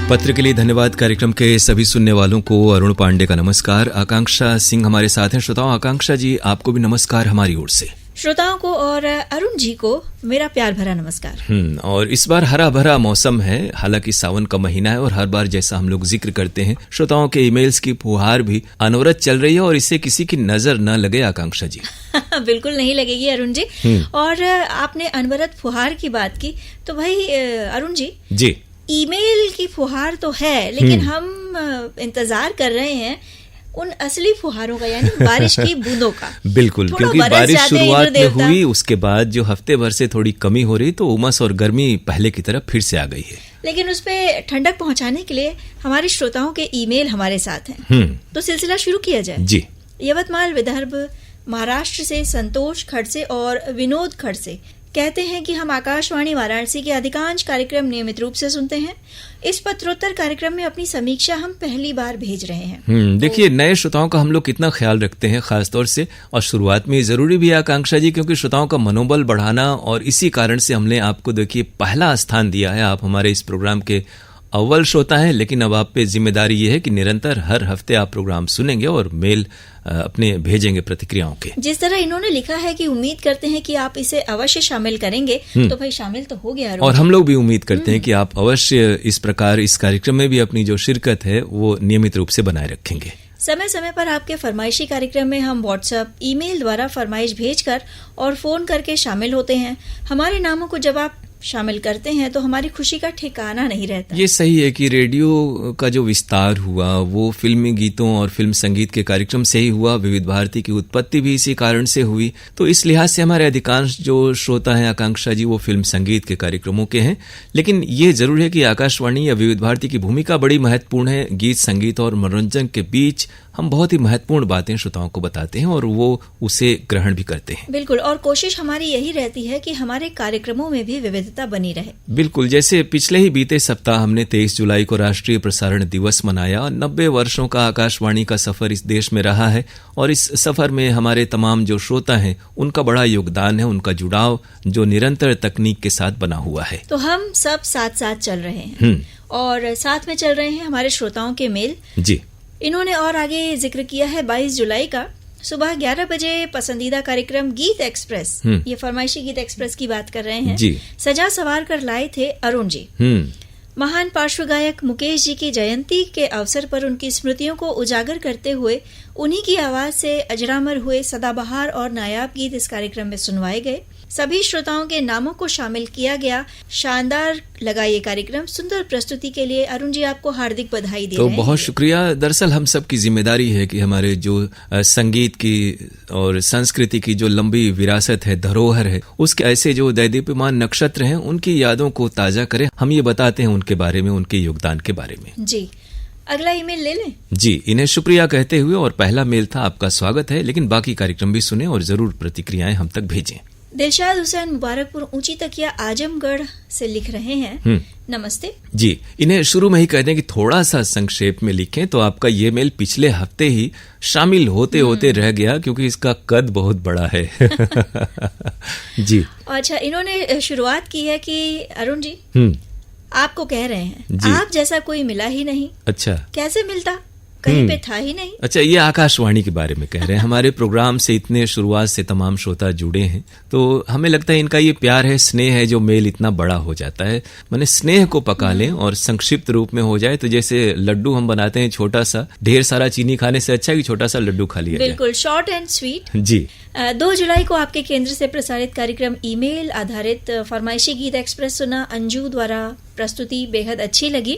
पत्र के लिए धन्यवाद। कार्यक्रम के सभी सुनने वालों को अरुण पांडे का नमस्कार। आकांक्षा सिंह हमारे साथ हैं। श्रोताओं, आकांक्षा जी आपको भी नमस्कार हमारी ओर से। श्रोताओं को और अरुण जी को मेरा प्यार भरा नमस्कार। और इस बार हरा भरा मौसम है, हालांकि सावन का महीना है और हर बार जैसा हम लोग जिक्र करते हैं, श्रोताओं के ईमेल्स की फुहार भी अनवरत चल रही है और इससे किसी की नजर न लगे आकांक्षा जी। बिल्कुल नहीं लगेगी अरुण जी। और आपने अनवरत फुहार की बात की तो भाई अरुण जी ईमेल की फुहार तो है, लेकिन हम इंतजार कर रहे हैं उन असली फुहारों का, यानी बारिश की बूंदों का। बिल्कुल, क्योंकि बारिश शुरुआत में हुई, उसके बाद जो हफ्ते भर से थोड़ी कमी हो रही, तो उमस और गर्मी पहले की तरफ फिर से आ गई है। लेकिन उस पे ठंडक पहुंचाने के लिए हमारे श्रोताओं के ईमेल हमारे साथ हैं। तो सिलसिला शुरू किया जाए जी। यवतमाल विदर्भ महाराष्ट्र से संतोष खड़से और विनोद खड़से कहते हैं कि हम आकाशवाणी वाराणसी के अधिकांश कार्यक्रम नियमित रूप से सुनते हैं। इस पत्रोत्तर कार्यक्रम में अपनी समीक्षा हम पहली बार भेज रहे हैं। देखिए, नए श्रोताओं का हम लोग कितना ख्याल रखते हैं खासतौर से, और शुरुआत में जरूरी भी है आकांक्षा जी, क्योंकि श्रोताओं का मनोबल बढ़ाना, और इसी कारण से हमने आपको देखिए पहला स्थान दिया है। आप हमारे इस प्रोग्राम के अव्वल श्रोता है, लेकिन अब आप पे जिम्मेदारी ये है कि निरंतर हर हफ्ते आप प्रोग्राम सुनेंगे और मेल अपने भेजेंगे प्रतिक्रियाओं के। जिस तरह इन्होंने लिखा है कि उम्मीद करते हैं कि आप इसे अवश्य शामिल करेंगे, तो भाई शामिल तो हो गया। और हम लोग भी उम्मीद करते हैं कि आप अवश्य इस प्रकार इस कार्यक्रम में भी अपनी जो शिरकत है वो नियमित रूप से बनाए रखेंगे। समय समय पर आपके फरमाइशी कार्यक्रम में हम व्हाट्सएप, ईमेल द्वारा फरमाइश भेजकर और फोन करके शामिल होते हैं। हमारे नामों को जब आप शामिल करते हैं तो हमारी खुशी का ठिकाना नहीं रहता। ये सही है कि रेडियो का जो विस्तार हुआ वो फिल्मी गीतों और फिल्म संगीत के कार्यक्रम से ही हुआ। विविध भारती की उत्पत्ति भी इसी कारण से हुई। तो इस लिहाज से हमारे अधिकांश जो श्रोता हैं आकांक्षा जी, वो फिल्म संगीत के कार्यक्रमों के हैं। लेकिन ये जरूर है कि आकाशवाणी या विविध भारती की भूमिका बड़ी महत्वपूर्ण है। गीत, संगीत और मनोरंजन के बीच हम बहुत ही महत्वपूर्ण बातें श्रोताओं को बताते हैं और वो उसे ग्रहण भी करते हैं। बिल्कुल, और कोशिश हमारी यही रहती है कि हमारे कार्यक्रमों में भी विविधता बनी रहे। बिल्कुल, जैसे पिछले ही बीते सप्ताह हमने 23 जुलाई को राष्ट्रीय प्रसारण दिवस मनाया। 90 वर्षों का आकाशवाणी का सफर इस देश में रहा है और इस सफर में हमारे तमाम जो श्रोता हैं उनका बड़ा योगदान है, उनका जुड़ाव जो निरंतर तकनीक के साथ बना हुआ है। तो हम सब साथ साथ चल रहे हैं और साथ में चल रहे हैं हमारे श्रोताओं के मेल जी। इन्होंने और आगे जिक्र किया है 22 जुलाई का सुबह 11 बजे पसंदीदा कार्यक्रम गीत एक्सप्रेस, ये फरमाइशी गीत एक्सप्रेस की बात कर रहे हैं जी, सजा सवार कर लाए थे अरुण जी। महान पार्श्व गायक मुकेश जी की जयंती के अवसर पर उनकी स्मृतियों को उजागर करते हुए उन्हीं की आवाज से अजरामर हुए सदाबहार और नायाब गीत इस कार्यक्रम में सुनवाए गए। सभी श्रोताओं के नामों को शामिल किया गया। शानदार लगा ये कार्यक्रम। सुंदर प्रस्तुति के लिए अरुण जी आपको हार्दिक बधाई दे रहे हैं। तो बहुत शुक्रिया। दरअसल हम सब की जिम्मेदारी है कि हमारे जो संगीत की और संस्कृति की जो लंबी विरासत है, धरोहर है, उसके ऐसे जो दैदीप्यमान नक्षत्र हैं उनकी यादों को ताजा करें। हम ये बताते हैं उनके बारे में, उनके योगदान के बारे में। जी, अगला ईमेल ले लें। जी, इन्हें शुक्रिया कहते हुए, और पहला मेल था आपका स्वागत है, लेकिन बाकी कार्यक्रम भी सुने और जरूर प्रतिक्रियाएं हम तक भेजें। दिलशाद हुसैन मुबारकपुर ऊंची तकिया आजमगढ़ से लिख रहे हैं। नमस्ते जी। इन्हें शुरू में ही कह दें कि थोड़ा सा संक्षेप में लिखें, तो आपका ये मेल पिछले हफ्ते ही शामिल होते होते रह गया क्योंकि इसका कद बहुत बड़ा है। जी। अच्छा, इन्होंने शुरुआत की है कि अरुण जी आपको कह रहे हैं आप जैसा कोई मिला ही नहीं। अच्छा, कैसे मिलता, कहीं पे था ही नहीं। अच्छा, ये आकाशवाणी के बारे में कह रहे हैं। हमारे प्रोग्राम से इतने शुरुआत से तमाम श्रोता जुड़े हैं, तो हमें लगता है इनका ये प्यार है, स्नेह है, जो मेल इतना बड़ा हो जाता है। माने स्नेह को पका लें और संक्षिप्त रूप में हो जाए, तो जैसे लड्डू हम बनाते हैं छोटा सा, ढेर सारा चीनी खाने से अच्छा है कि छोटा सा लड्डू खा लिया। बिल्कुल, शॉर्ट एंड स्वीट। जी। 2 जुलाई को आपके केंद्र से प्रसारित कार्यक्रम ईमेल आधारित फरमाइशी गीत एक्सप्रेस सुना। अंजू द्वारा प्रस्तुति बेहद अच्छी लगी।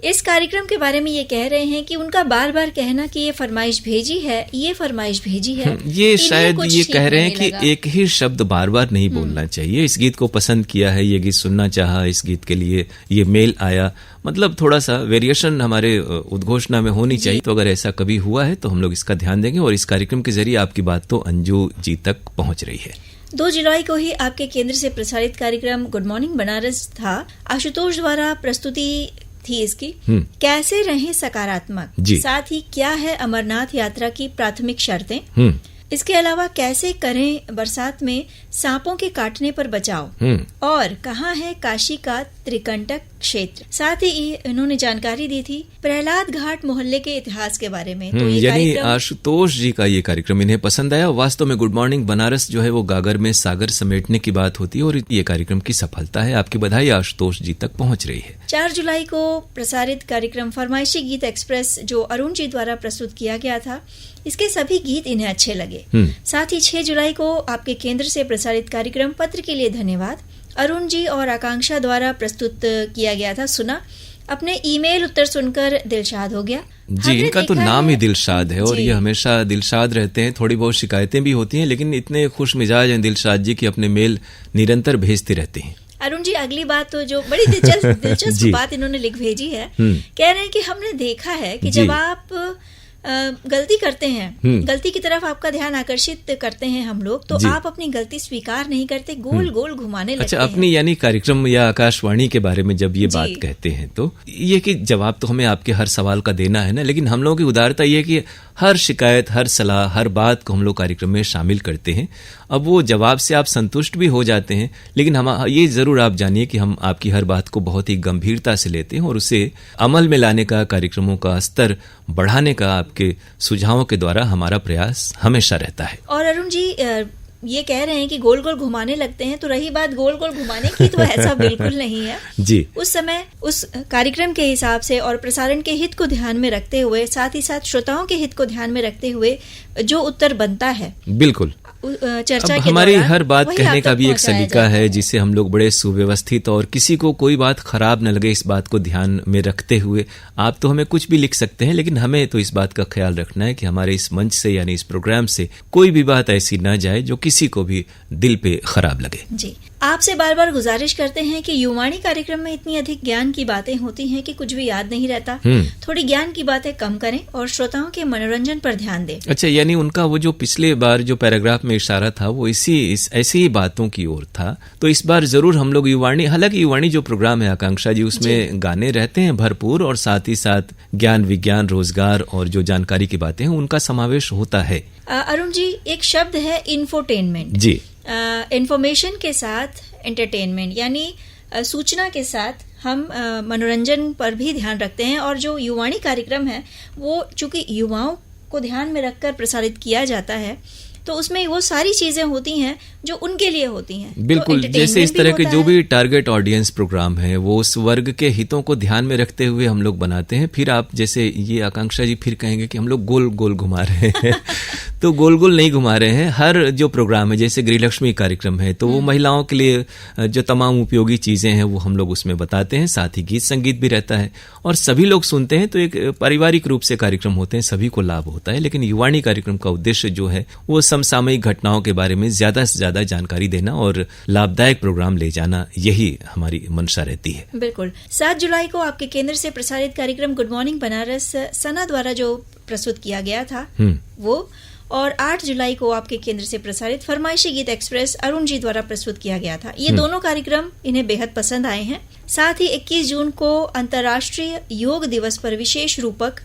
इस कार्यक्रम के बारे में ये कह रहे हैं कि उनका बार बार कहना कि ये फरमाइश भेजी है, ये फरमाइश भेजी है, ये शायद ये कह रहे हैं कि एक ही शब्द बार बार नहीं बोलना चाहिए। इस गीत को पसंद किया है, ये गीत सुनना चाहा, इस गीत के लिए ये मेल आया, मतलब थोड़ा सा वेरिएशन हमारे उद्घोषणा में होनी चाहिए। तो अगर ऐसा कभी हुआ है तो हम लोग इसका ध्यान देंगे और इस कार्यक्रम के जरिए आपकी बात तो अंजू जी तक पहुंच रही है। 2 जुलाई को ही आपके केंद्र से प्रसारित कार्यक्रम गुड मॉर्निंग बनारस था। आशुतोष द्वारा प्रस्तुति थी इसकी। कैसे रहें सकारात्मक, साथ ही क्या है अमरनाथ यात्रा की प्राथमिक शर्तें, इसके अलावा कैसे करें बरसात में सांपों के काटने पर बचाव, और कहाँ है काशी का त्रिकंटक क्षेत्र। साथ ही इन्होंने जानकारी दी थी प्रहलाद घाट मोहल्ले के इतिहास के बारे में। तो यानी आशुतोष जी का ये कार्यक्रम इन्हें पसंद आया। वास्तव में गुड मॉर्निंग बनारस जो है वो गागर में सागर समेटने की बात होती है और ये कार्यक्रम की सफलता है। आपकी बधाई आशुतोष जी तक पहुंच रही है। 4 जुलाई को प्रसारित कार्यक्रम फरमाइशी गीत एक्सप्रेस जो अरुण जी द्वारा प्रस्तुत किया गया था, इसके सभी गीत इन्हें अच्छे लगे। साथ ही 6 जुलाई को आपके केंद्र से प्रसारित कार्यक्रम पत्र के लिए धन्यवाद अरुण जी और आकांक्षा द्वारा प्रस्तुत किया गया था सुना। अपने ईमेल उत्तर सुनकर दिलशाद हो गया। जी, इनका तो नाम ही दिलशाद है और ये हमेशा दिलशाद रहते हैं। थोड़ी बहुत शिकायतें भी होती हैं लेकिन इतने खुश मिजाज हैं दिलशाद जी कि अपने मेल निरंतर भेजते रहते हैं। अरुण जी अगली बात तो जो बड़ी दिलचस्प बात इन्होंने लिख भेजी है, कह रहे हैं कि हमने देखा है कि जब आप गलती करते हैं, गलती की तरफ आपका ध्यान आकर्षित करते हैं हम लोग, तो आप अपनी गलती स्वीकार नहीं करते, गोल गोल घुमाने लगते हैं। अच्छा, अपनी यानी कार्यक्रम या आकाशवाणी के बारे में जब ये बात कहते हैं तो ये कि जवाब तो हमें आपके हर सवाल का देना है ना, लेकिन हम लोगों की उदारता ये है कि हर शिकायत, हर सलाह, हर बात को हम लोग कार्यक्रम में शामिल करते हैं। अब वो जवाब से आप संतुष्ट भी हो जाते हैं, लेकिन हम ये जरूर आप जानिए कि हम आपकी हर बात को बहुत ही गंभीरता से लेते हैं और उसे अमल में लाने का, कार्यक्रमों का स्तर बढ़ाने का आपके सुझावों के द्वारा हमारा प्रयास हमेशा रहता है। और अरुण जी ये कह रहे हैं कि गोल गोल घुमाने लगते हैं, तो रही बात गोल गोल घुमाने की, तो ऐसा बिल्कुल नहीं है जी। उस समय उस कार्यक्रम के हिसाब से और प्रसारण के हित को ध्यान में रखते हुए, साथ ही साथ श्रोताओं के हित को ध्यान में रखते हुए जो उत्तर बनता है, बिल्कुल चर्चा के हमारी हर बात कहने का भी एक सलीका है जिसे हम लोग बड़े सुव्यवस्थित और किसी को कोई बात खराब न लगे इस बात को ध्यान में रखते हुए, आप तो हमें कुछ भी लिख सकते हैं लेकिन हमें तो इस बात का ख्याल रखना है कि हमारे इस मंच से यानी इस प्रोग्राम से कोई भी बात ऐसी न जाए जो किसी को भी दिल पे खराब लगे। जी, आपसे बार बार गुजारिश करते हैं कि युवाणी कार्यक्रम में इतनी अधिक ज्ञान की बातें होती हैं कि कुछ भी याद नहीं रहता। थोड़ी ज्ञान की बातें कम करें और श्रोताओं के मनोरंजन पर ध्यान दें। अच्छा, यानी उनका वो जो पिछले बार जो पैराग्राफ में इशारा था वो ऐसी ही बातों की ओर था। तो इस बार जरूर हम लोग युवाणी, हालांकि युवाणी जो प्रोग्राम है आकांक्षा जी, उसमें गाने रहते हैं भरपूर और साथ ही साथ ज्ञान, विज्ञान, रोजगार और जो जानकारी की बातें हैं उनका समावेश होता है। अरुण जी, एक शब्द है इंफोटेनमेंट। जी, इंफॉर्मेशन के साथ एंटरटेनमेंट, यानी सूचना के साथ हम मनोरंजन पर भी ध्यान रखते हैं। और जो युवाणी कार्यक्रम है वो चूंकि युवाओं को ध्यान में रखकर प्रसारित किया जाता है, तो उसमें वो सारी चीजें होती हैं जो उनके लिए होती हैं। बिल्कुल, तो जैसे इस तरह के जो भी टारगेट ऑडियंस प्रोग्राम है वो उस वर्ग के हितों को ध्यान में रखते हुए हम लोग बनाते हैं। फिर आप जैसे ये आकांक्षा जी फिर कहेंगे कि हम लोग गोल गोल घुमा रहे हैं तो गोल गोल नहीं घुमा रहे हैं। हर जो प्रोग्राम है, जैसे गृहलक्ष्मी कार्यक्रम है तो वो महिलाओं के लिए जो तमाम उपयोगी चीजें हैं वो हम लोग उसमें बताते हैं। साथ ही गीत संगीत भी रहता है और सभी लोग सुनते हैं, तो एक पारिवारिक रूप से कार्यक्रम होते हैं, सभी को लाभ होता है। लेकिन युवाणी कार्यक्रम का उद्देश्य जो है वो समसामयिक घटनाओं के बारे में ज्यादा से ज्यादा जानकारी देना और लाभदायक प्रोग्राम ले जाना, यही हमारी मंशा रहती है। बिल्कुल। 7 जुलाई को आपके केंद्र से प्रसारित कार्यक्रम गुड मॉर्निंग बनारस सना द्वारा जो प्रस्तुत किया गया था वो, और 8 जुलाई को आपके केंद्र से प्रसारित फरमाइशी गीत एक्सप्रेस अरुण जी द्वारा प्रस्तुत किया गया था। ये दोनों कार्यक्रम इन्हें बेहद पसंद आए हैं। साथ ही 21 जून को अंतर्राष्ट्रीय योग दिवस पर विशेष रूपक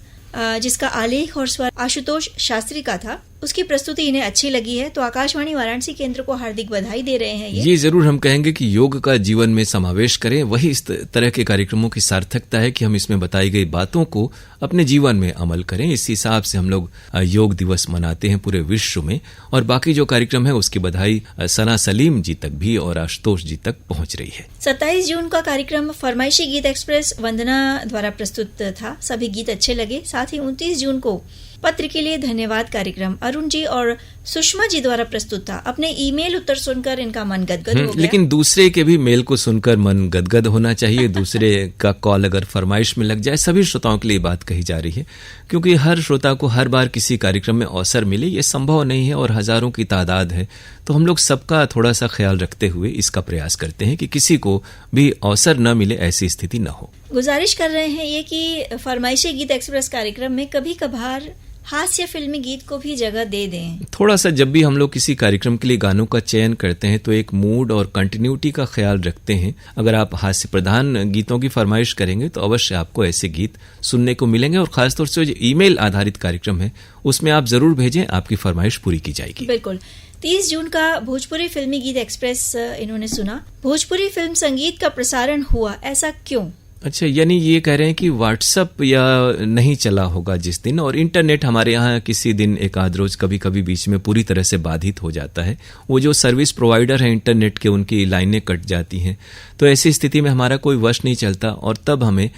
जिसका आलेख और स्वर आशुतोष शास्त्री का था, उसकी प्रस्तुति इन्हें अच्छी लगी है। तो आकाशवाणी वाराणसी केंद्र को हार्दिक बधाई दे रहे हैं। ये जरूर हम कहेंगे कि योग का जीवन में समावेश करें। वही इस तरह के कार्यक्रमों की सार्थकता है कि हम इसमें बताई गई बातों को अपने जीवन में अमल करें। इस हिसाब से हम लोग योग दिवस मनाते हैं पूरे विश्व में। और बाकी जो कार्यक्रम है उसकी बधाई सना सलीम जी तक भी और आशुतोष जी तक पहुंच रही है। 27 जून का कार्यक्रम फरमाइशी गीत एक्सप्रेस वंदना द्वारा प्रस्तुत था, सभी गीत अच्छे लगे। साथ ही 29 जून को पत्र के लिए धन्यवाद कार्यक्रम अरुण जी और सुषमा जी द्वारा प्रस्तुत था। अपने ईमेल उत्तर सुनकर इनका मन गदगद हो गया। लेकिन दूसरे के भी मेल को सुनकर मन गदगद होना चाहिए। दूसरे का कॉल अगर फरमाइश में लग जाए, सभी श्रोताओं के लिए बात कही जा रही है, क्योंकि हर श्रोता को हर बार किसी कार्यक्रम में अवसर मिले ये संभव नहीं है और हजारों की तादाद है। तो हम लोग सबका थोड़ा सा ख्याल रखते हुए इसका प्रयास करते हैं कि किसी को भी अवसर न मिले, ऐसी स्थिति न हो। गुजारिश कर रहे हैं ये कि फरमाइशी गीत एक्सप्रेस कार्यक्रम में कभी कभार हास्य फिल्मी गीत को भी जगह दे दें। थोड़ा सा जब भी हम लोग किसी कार्यक्रम के लिए गानों का चयन करते हैं तो एक मूड और कंटिन्यूटी का ख्याल रखते हैं। अगर आप हास्य प्रधान गीतों की फरमाइश करेंगे तो अवश्य आपको ऐसे गीत सुनने को मिलेंगे। और खासतौर से जो ईमेल आधारित कार्यक्रम है उसमें आप जरूर भेजें, आपकी फरमाइश पूरी की जाएगी। बिल्कुल। 30 जून का भोजपुरी फिल्मी गीत एक्सप्रेस इन्होंने सुना। भोजपुरी फिल्म संगीत का प्रसारण हुआ, ऐसा क्यों? अच्छा, यानी ये कह रहे हैं कि व्हाट्सएप या नहीं चला होगा जिस दिन, और इंटरनेट हमारे यहाँ किसी दिन एक आध रोज कभी कभी बीच में पूरी तरह से बाधित हो जाता है। वो जो सर्विस प्रोवाइडर है इंटरनेट के, उनकी लाइनें कट जाती हैं, तो ऐसी स्थिति में हमारा कोई वश नहीं चलता और तब हमें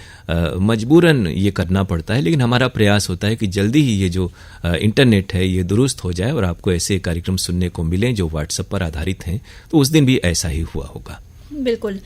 मजबूरन ये करना पड़ता है। लेकिन हमारा प्रयास होता है कि जल्दी ही ये जो इंटरनेट है ये दुरुस्त हो जाए और आपको ऐसे कार्यक्रम सुनने को मिलें जो व्हाट्सएप पर आधारित हैं। तो उस दिन भी ऐसा ही हुआ होगा। बिल्कुल।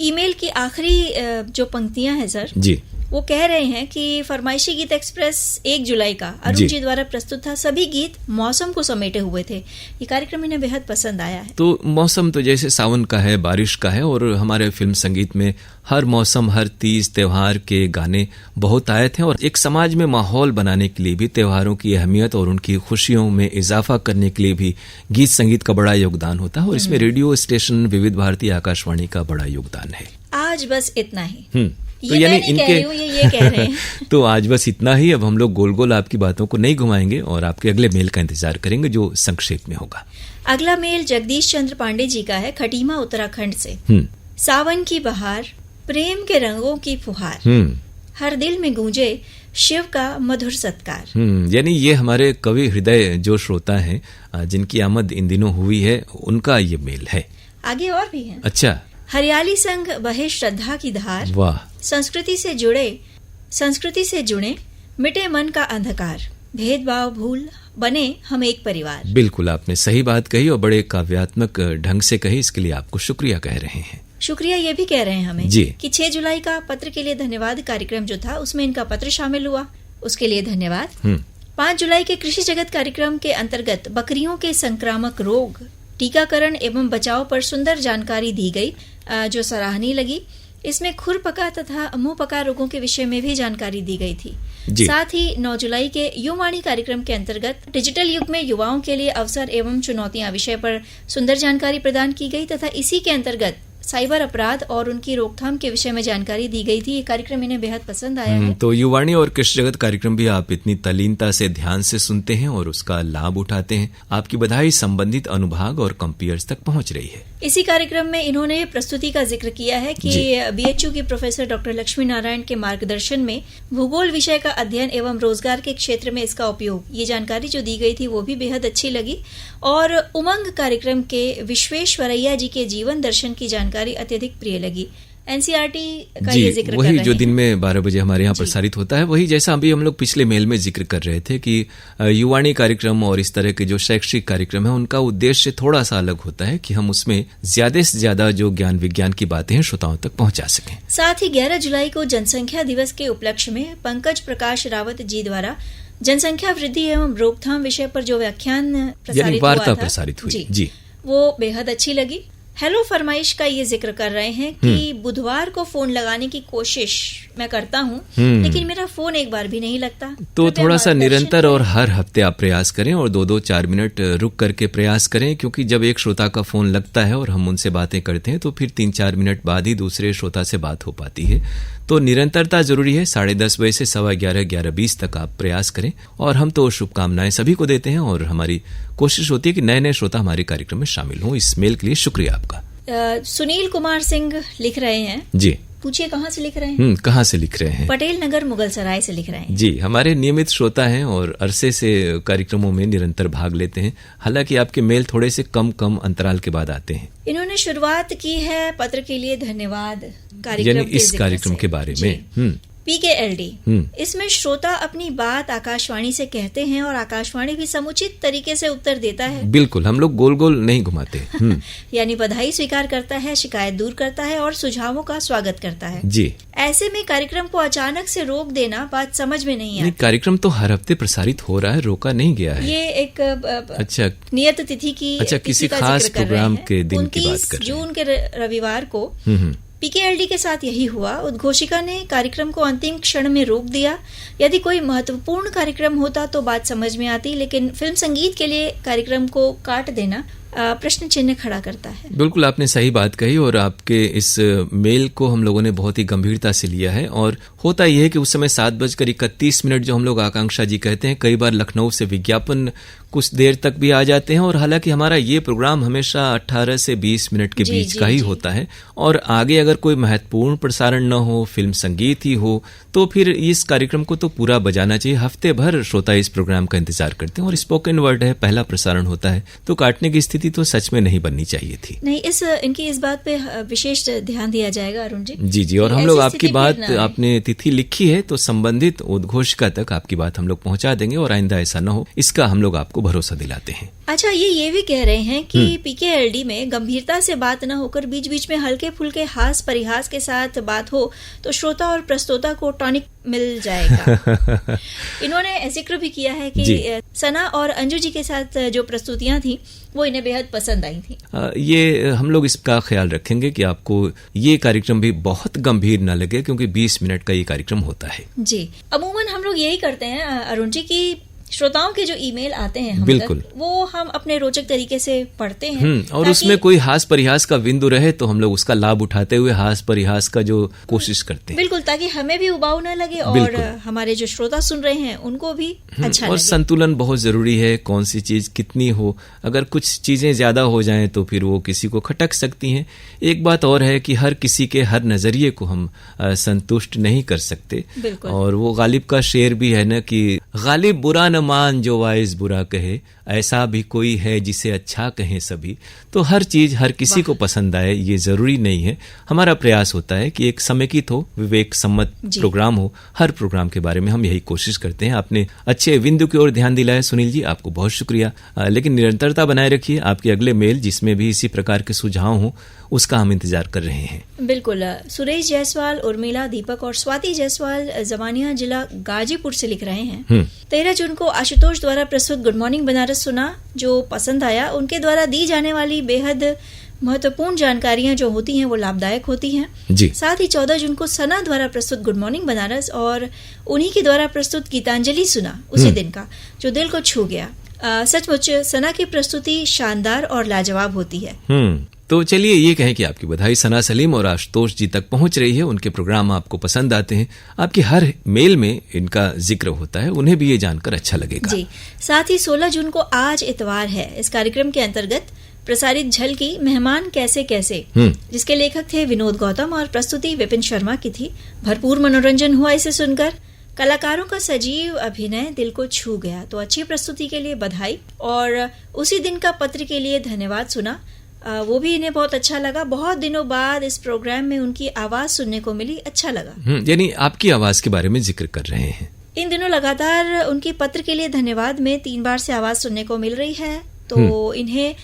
ईमेल की आखिरी जो पंक्तियां हैं सर जी, वो कह रहे हैं कि फरमाइशी गीत एक्सप्रेस 1 जुलाई का अरुण जी द्वारा प्रस्तुत था। सभी गीत मौसम को समेटे हुए थे। ये कार्यक्रम इन्हें बेहद पसंद आया है। तो मौसम तो जैसे सावन का है, बारिश का है, और हमारे फिल्म संगीत में हर मौसम, हर तीज त्योहार के गाने बहुत आए थे। और एक समाज में माहौल बनाने के लिए भी, त्योहारों की अहमियत और उनकी खुशियों में इजाफा करने के लिए भी गीत संगीत का बड़ा योगदान होता है। और इसमें रेडियो स्टेशन विविध भारती आकाशवाणी का बड़ा योगदान है। आज बस इतना ही। तो यानी इनके ये कह रहे हैं। तो आज बस इतना ही। अब हम लोग गोल गोल आपकी बातों को नहीं घुमाएंगे और आपके अगले मेल का इंतजार करेंगे जो संक्षेप में होगा। अगला मेल जगदीश चंद्र पांडे जी का है, खटीमा उत्तराखंड से। सावन की बहार, प्रेम के रंगों की फुहार, हर दिल में गूंजे शिव का मधुर सत्कार। यानी ये हमारे कवि हृदय जो श्रोता हैं, जिनकी आमद इन दिनों हुई है, उनका ये मेल है। आगे और भी है। अच्छा। हरियाली संग बहे श्रद्धा की धार, वाह। संस्कृति से जुड़े मिटे मन का अंधकार, भेदभाव भूल बने हम एक परिवार। बिल्कुल, आपने सही बात कही और बड़े काव्यात्मक ढंग से कही। इसके लिए आपको शुक्रिया कह रहे हैं। शुक्रिया ये भी कह रहे हैं हमें जी कि 6 जुलाई का पत्र के लिए धन्यवाद कार्यक्रम जो था उसमें इनका पत्र शामिल हुआ, उसके लिए धन्यवाद। 5 जुलाई के कृषि जगत कार्यक्रम के अंतर्गत बकरियों के संक्रामक रोग, टीकाकरण एवं बचाव पर सुंदर जानकारी दी गई जो सराहनीय लगी। इसमें खुरपका तथा मुंहपका रोगों के विषय में भी जानकारी दी गई थी। साथ ही 9 जुलाई के युवाणी कार्यक्रम के अंतर्गत डिजिटल युग में युवाओं के लिए अवसर एवं चुनौतियां विषय पर सुंदर जानकारी प्रदान की गई तथा इसी के अंतर्गत साइबर अपराध और उनकी रोकथाम के विषय में जानकारी दी गई थी। ये कार्यक्रम इन्हें बेहद पसंद आया है। तो युवाणी और कृषि जगत कार्यक्रम भी आप इतनी तल्लीनता से ध्यान से सुनते हैं और उसका लाभ उठाते हैं। आपकी बधाई संबंधित अनुभाग और कंपियर्स तक पहुंच रही है। इसी कार्यक्रम में इन्होंने प्रस्तुति का जिक्र किया है कि बीएचयू की प्रोफेसर डॉक्टर लक्ष्मी नारायण के मार्गदर्शन में भूगोल विषय का अध्ययन एवं रोजगार के क्षेत्र में इसका उपयोग, ये जानकारी जो दी गई थी वो भी बेहद अच्छी लगी। और उमंग कार्यक्रम के विश्वेश्वरैया जी के जीवन दर्शन की जानकारी अत्यधिक प्रिय लगी। एनसीईआरटी का ये जिक्र वही कर रहे जो हैं। दिन में 12 बजे हमारे यहाँ प्रसारित होता है, वही जैसा अभी हम लोग पिछले मेल में जिक्र कर रहे थे कि युवाणी कार्यक्रम और इस तरह के जो शैक्षिक कार्यक्रम है उनका उद्देश्य थोड़ा सा अलग होता है कि हम उसमें ज्यादा से ज्यादा जो ज्ञान विज्ञान की बातें हैं श्रोताओं तक पहुंचा सकें। साथ ही 11 जुलाई को जनसंख्या दिवस के उपलक्ष्य में पंकज प्रकाश रावत जी द्वारा जनसंख्या वृद्धि एवं रोकथाम विषय पर जो व्याख्यान प्रसारित हुआ था, प्रसारित हुई जी, वो बेहद अच्छी लगी। हेलो फरमाइश का ये जिक्र कर रहे हैं कि बुधवार को फोन लगाने की कोशिश मैं करता हूँ लेकिन मेरा फोन एक बार भी नहीं लगता। तो थोड़ा सा निरंतर और हर हफ्ते आप प्रयास करें और 2-4 मिनट रुक करके प्रयास करें, क्योंकि जब एक श्रोता का फोन लगता है और हम उनसे बातें करते हैं तो फिर 3-4 मिनट बाद ही दूसरे श्रोता से बात हो पाती है। तो निरंतरता जरूरी है। 10:30 बजे से 11:15 11:20 तक आप प्रयास करें और हम तो शुभकामनाएं सभी को देते हैं और हमारी कोशिश होती है कि नए नए श्रोता हमारे कार्यक्रम में शामिल हों। इस मेल के लिए शुक्रिया आपका। सुनील कुमार सिंह लिख रहे हैं जी। पूछिए कहाँ से लिख रहे हैं? कहाँ से लिख रहे हैं? पटेल नगर मुगलसराय से लिख रहे हैं। जी, हमारे नियमित श्रोता हैं और अरसे से कार्यक्रमों में निरंतर भाग लेते हैं। हालांकि आपके मेल थोड़े से कम अंतराल के बाद आते हैं। इन्होंने शुरुआत की है पत्र के लिए धन्यवाद यानी इस कार्यक्रम के बारे में। PKLD, इसमें श्रोता अपनी बात आकाशवाणी से कहते हैं और आकाशवाणी भी समुचित तरीके से उत्तर देता है। बिल्कुल, हम लोग गोल गोल नहीं घुमाते। यानी बधाई स्वीकार करता है, शिकायत दूर करता है और सुझावों का स्वागत करता है। जी। ऐसे में कार्यक्रम को अचानक से रोक देना बात समझ में नहीं आती। कार्यक्रम तो हर हफ्ते प्रसारित हो रहा है, रोका नहीं गया है। ये एक अच्छा नियत तिथि की किसी खास प्रोग्राम के दिन की बात कर रहे हैं। 29 जून के रविवार को PKLD के साथ यही हुआ। उद्घोषिका ने कार्यक्रम को अंतिम क्षण में रोक दिया। यदि कोई महत्वपूर्ण कार्यक्रम होता तो बात समझ में आती, लेकिन फिल्म संगीत के लिए कार्यक्रम को काट देना प्रश्न चिन्ह खड़ा करता है। बिल्कुल आपने सही बात कही और आपके इस मेल को हम लोगों ने बहुत ही गंभीरता से लिया है। और होता यह है कि उस समय 7:31 जो हम लोग आकांक्षा जी कहते हैं, कई बार लखनऊ से विज्ञापन कुछ देर तक भी आ जाते हैं और हालांकि हमारा ये प्रोग्राम हमेशा 18 से 20 मिनट के बीच का ही होता है और आगे अगर कोई महत्वपूर्ण प्रसारण न हो, फिल्म संगीत ही हो, तो फिर इस कार्यक्रम को तो पूरा बजाना चाहिए। हफ्ते भर श्रोता इस प्रोग्राम का इंतजार करते हैं और स्पोकन वर्ड है, पहला प्रसारण होता है, तो काटने की स्थिति तो सच में नहीं बननी चाहिए थी। नहीं, इनकी इस बात पे विशेष ध्यान दिया जाएगा अरुण जी। जी, और हम लोग आपकी बात, आपने तिथि लिखी है तो संबंधित उद्घोषिका तक आपकी बात हम लोग पहुंचा देंगे और आइंदा ऐसा न हो, इसका हम लोग आपको भरोसा दिलाते हैं। अच्छा, ये भी कह रहे हैं कि पीकेएलडी में गंभीरता से बात न होकर बीच बीच में हल्के फुल्के हास परिहास के साथ बात हो तो श्रोता और प्रस्तोता को टॉनिक मिल जाएगा। इन्होंने जिक्र भी किया है कि सना और अंजू जी के साथ जो प्रस्तुतियां थी वो इन्हें बेहद पसंद आई थी। ये हम लोग इसका ख्याल रखेंगे कि आपको ये कार्यक्रम भी बहुत गंभीर न लगे, क्योंकि 20 मिनट का ये कार्यक्रम होता है। जी, अमूमन हम लोग यही करते हैं अरुण जी की श्रोताओं के जो ईमेल आते हैं हम बिल्कुल तक, वो हम अपने रोचक तरीके से पढ़ते हैं और उसमें कोई हास परिहास का बिंदु रहे तो हम लोग उसका लाभ उठाते हुए हास परिहास का जो कोशिश करते हैं, बिल्कुल, ताकि हमें भी उबाऊ न लगे और हमारे जो श्रोता सुन रहे हैं उनको भी अच्छा और लगे। संतुलन बहुत जरूरी है, कौन सी चीज कितनी हो। अगर कुछ चीजें ज्यादा हो जाएं तो फिर वो किसी को खटक सकती हैं। एक बात और है कि हर किसी के हर नजरिए को हम संतुष्ट नहीं कर सकते, और वो गालिब का शेर भी है ना कि गालिब बुरा न मान जो वाइज बुरा कहे, ऐसा भी कोई है जिसे अच्छा कहें सभी। तो हर चीज हर किसी को पसंद आए ये जरूरी नहीं है। हमारा प्रयास होता है कि एक समेकित हो, विवेक सम्मत प्रोग्राम हो। हर प्रोग्राम के बारे में हम यही कोशिश करते हैं। आपने अच्छे बिंदु की ओर ध्यान दिलाया सुनील जी, आपको बहुत शुक्रिया। लेकिन निरंतरता बनाए रखिए। आपके अगले मेल जिसमें भी इसी प्रकार के सुझाव हो उसका हम इंतजार कर रहे हैं। बिल्कुल। सुरेश जायसवाल, उर्मिला, दीपक और स्वाति जायसवाल जमानिया जिला गाजीपुर से लिख रहे हैं। 13 जून को आशुतोष द्वारा प्रस्तुत गुड मॉर्निंग बनारस सुना, जो पसंद आया। उनके द्वारा दी जाने वाली बेहद महत्वपूर्ण जानकारियां जो होती हैं वो लाभदायक होती हैं जी। साथ ही 14 जून को सना द्वारा प्रस्तुत गुड मॉर्निंग बनारस और उन्हीं के द्वारा प्रस्तुत गीतांजलि सुना उसी दिन का, जो दिल को छू गया। सचमुच सना की प्रस्तुति शानदार और लाजवाब होती है। तो चलिए ये कहें कि आपकी बधाई सना सलीम और आशुतोष जी तक पहुंच रही है। उनके प्रोग्राम आपको पसंद आते हैं, आपकी हर मेल में इनका जिक्र होता है, उन्हें भी ये जानकर अच्छा लगेगा। जी। साथ ही 16 जून को आज इतवार है। इस कार्यक्रम के अंतर्गत प्रसारित झलकी मेहमान कैसे कैसे, जिसके लेखक थे विनोद गौतम और प्रस्तुति विपिन शर्मा की थी। भरपूर मनोरंजन हुआ इसे सुनकर। कलाकारों का सजीव अभिनय दिल को छू गया। तो अच्छी प्रस्तुति के लिए बधाई और उसी दिन का पत्र के लिए धन्यवाद सुना, वो भी इन्हें बहुत अच्छा लगा। बहुत दिनों बाद इस प्रोग्राम में उनकी आवाज सुनने को मिली, अच्छा लगा। यानी आपकी आवाज के बारे में जिक्र कर रहे हैं। इन दिनों लगातार उनकी पत्र के लिए धन्यवाद में 3 बार से आवाज सुनने को मिल रही है, तो इन्हें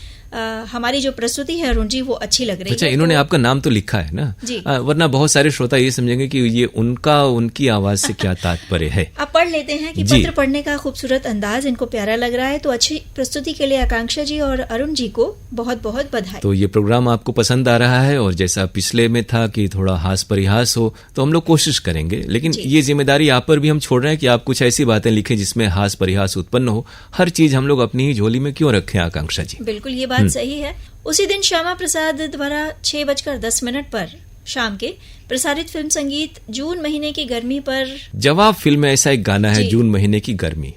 हमारी जो प्रस्तुति है अरुण जी वो अच्छी लग रही है। अच्छा, इन्होंने आपका नाम तो लिखा है ना जी। वरना बहुत सारे श्रोता ये समझेंगे कि ये उनकी आवाज से क्या तात्पर्य है। आप पढ़ लेते हैं कि पत्र पढ़ने का खूबसूरत अंदाज इनको प्यारा लग रहा है। तो अच्छी प्रस्तुति के लिए आकांक्षा जी और अरुण जी को बहुत बहुत बधाई। तो ये प्रोग्राम आपको पसंद आ रहा है और जैसा पिछले में था कि थोड़ा हास परिहास हो, तो हम लोग कोशिश करेंगे, लेकिन ये जिम्मेदारी आप पर भी हम छोड़ रहे हैं कि आप कुछ ऐसी बातें लिखें जिसमें हास परिहास उत्पन्न हो। हर चीज हम लोग अपनी ही झोली में क्यों रखें आकांक्षा जी। बिल्कुल, ये बात सही है। उसी दिन श्यामा प्रसाद द्वारा 6:10 पर शाम के प्रसारित फिल्म संगीत जून महीने की गर्मी पर जवाब फिल्म में ऐसा एक गाना है, जून महीने की गर्मी।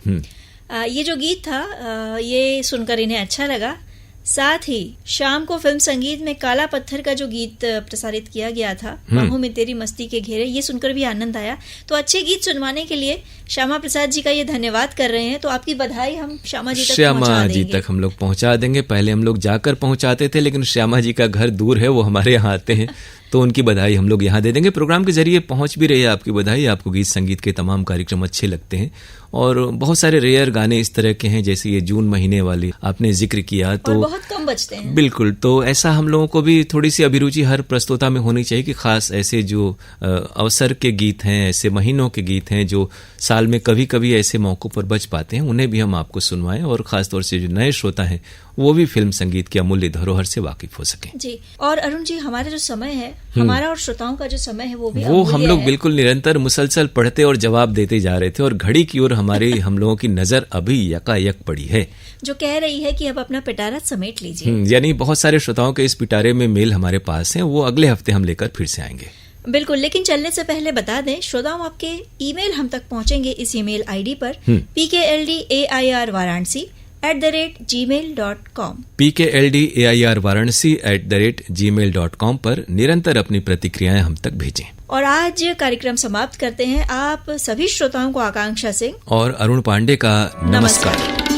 ये जो गीत था ये सुनकर इन्हें अच्छा लगा। साथ ही शाम को फिल्म संगीत में काला पत्थर का जो गीत प्रसारित किया गया था, बाहों में तेरी मस्ती के घेरे, ये सुनकर भी आनंद आया। तो अच्छे गीत सुनवाने के लिए श्यामा प्रसाद जी का ये धन्यवाद कर रहे हैं। तो आपकी बधाई हम श्यामा जी तक हम लोग पहुंचा देंगे। पहले हम लोग जाकर पहुंचाते थे, लेकिन श्यामा जी का घर दूर है, वो हमारे यहाँ आते हैं, तो उनकी बधाई हम लोग यहाँ दे देंगे। प्रोग्राम के जरिए पहुंच भी रही है आपकी बधाई। आपको गीत संगीत के तमाम कार्यक्रम अच्छे लगते हैं और बहुत सारे रेयर गाने इस तरह के हैं, जैसे ये जून महीने वाली आपने जिक्र किया, तो बहुत कम बजते हैं। बिल्कुल, तो ऐसा हम लोगों को भी थोड़ी सी अभिरुचि हर प्रस्तोता में होनी चाहिए कि खास ऐसे जो अवसर के गीत हैं, ऐसे महीनों के गीत हैं जो साल में कभी कभी ऐसे मौकों पर बच पाते हैं, उन्हें भी हम आपको सुनवाएं और खासतौर से जो नए श्रोता हैं वो भी फिल्म संगीत की अमूल्य धरोहर से वाकिफ हो सकें। जी, और अरुण जी, हमारा जो समय है, हमारा और श्रोताओं का जो समय है, वो हम लोग बिल्कुल निरंतर मुसलसल पढ़ते और जवाब देते जा रहे थे और घड़ी की ओर हम लोगों की नजर अभी यकायक पड़ी है, जो कह रही है कि अब अपना पिटारा समेट लीजिए। यानी बहुत सारे श्रोताओं के इस पिटारे में मेल हमारे पास हैं, वो अगले हफ्ते हम लेकर फिर से आएंगे। बिल्कुल, लेकिन चलने से पहले बता दें श्रोताओं, आपके ईमेल हम तक पहुंचेंगे इस ईमेल आईडी पर pkldairvaranasi@gmail.com pkldairvaranasi@gmail.com पर निरंतर अपनी प्रतिक्रियाएं हम तक भेजें। और आज कार्यक्रम समाप्त करते हैं। आप सभी श्रोताओं को आकांक्षा सिंह और अरुण पांडे का नमस्कार।